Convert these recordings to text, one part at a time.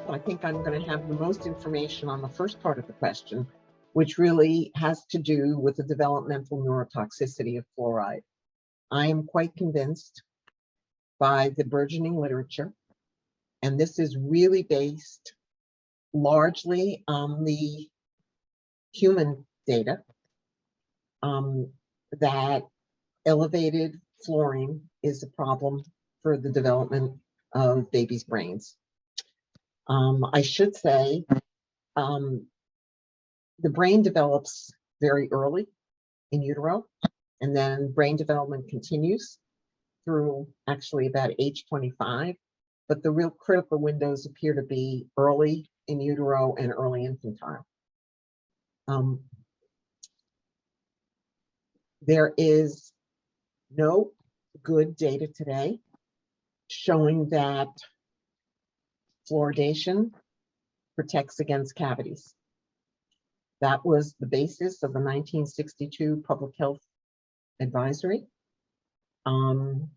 I think I'm going to have the most information on the first part of the question, which really has to do with the developmental neurotoxicity of fluoride. I am quite convinced by the burgeoning literature, and this is really based largely on the human data, that elevated fluorine is a problem for the development of babies' brains. I should say the brain develops very early in utero, and then brain development continues through actually about age 25. But the real critical windows appear to be early in utero and early infantile. There is no good data today showing that fluoridation protects against cavities. That was the basis of the 1962 Public Health Advisory, in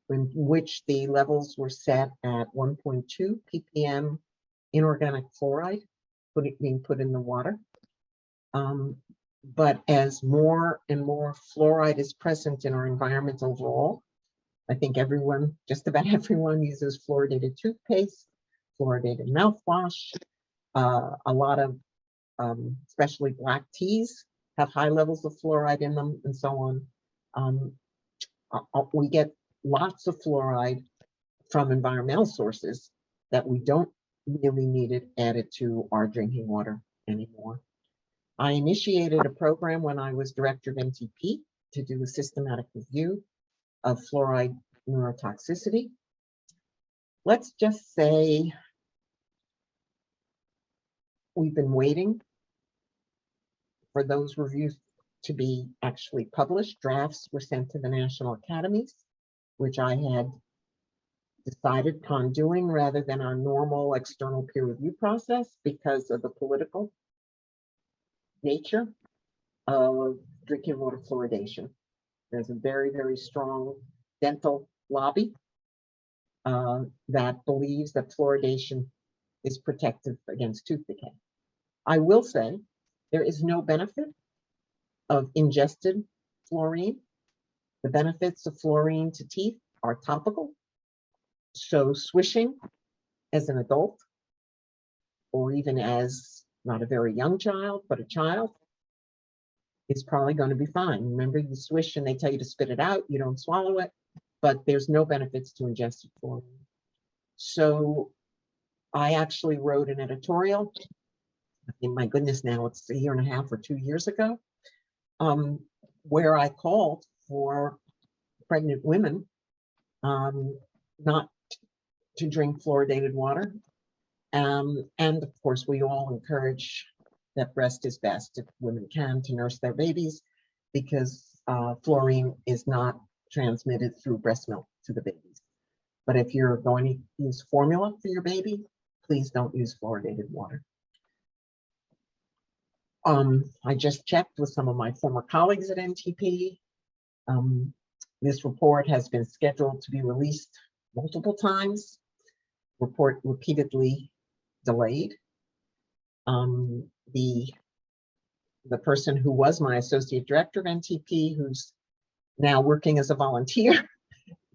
which the levels were set at 1.2 ppm inorganic fluoride being put in the water. But as more and more fluoride is present in our environment overall, I think everyone, just about everyone, uses fluoridated toothpaste, fluoridated mouthwash. A lot of, especially black teas, have high levels of fluoride in them, and so on. We get lots of fluoride from environmental sources that we don't really need it added to our drinking water anymore. I initiated a program when I was director of NTP to do a systematic review of fluoride neurotoxicity. Let's just say we've been waiting for those reviews to be actually published. Drafts were sent to the national academies, which I had decided upon doing rather than our normal external peer review process because of the political nature of drinking water fluoridation. There's a very, very strong dental lobby that believes that fluoridation is protective against tooth decay. I will say there is no benefit of ingested fluorine. The benefits of fluorine to teeth are topical. So swishing as an adult, or even as not a very young child, but a child, is probably going to be fine. Remember, you swish and they tell you to spit it out, you don't swallow it, but there's no benefits to ingested fluorine. So I actually wrote an editorial, my goodness, now it's 1.5 years or 2 years ago, where I called for pregnant women not to drink fluoridated water. And of course, we all encourage that breast is best if women can to nurse their babies, because fluorine is not transmitted through breast milk to the babies. But if you're going to use formula for your baby, please don't use fluoridated water. I just checked with some of my former colleagues at NTP. This report has been scheduled to be released multiple times. Report repeatedly delayed. The person who was my associate director of NTP, who's now working as a volunteer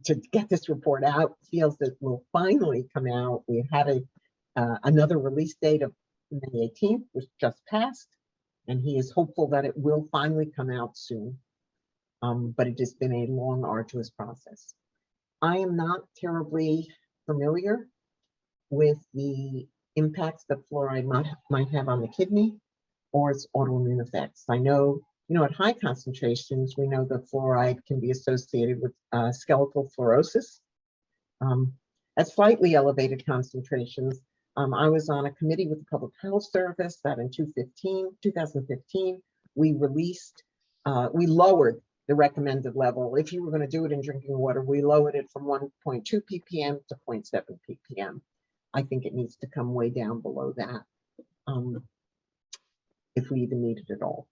to get this report out, feels that it will finally come out. We had another release date of May 18th, which just passed, and he is hopeful that it will finally come out soon. But it has been a long, arduous process. I am not terribly familiar with the impacts that fluoride might have on the kidney or its autoimmune effects. I know, at high concentrations, we know that fluoride can be associated with skeletal fluorosis. At slightly elevated concentrations, I was on a committee with the Public Health Service that in 2015, we lowered the recommended level. If you were going to do it in drinking water, we lowered it from 1.2 ppm to 0.7 ppm. I think it needs to come way down below that, if we even need it at all.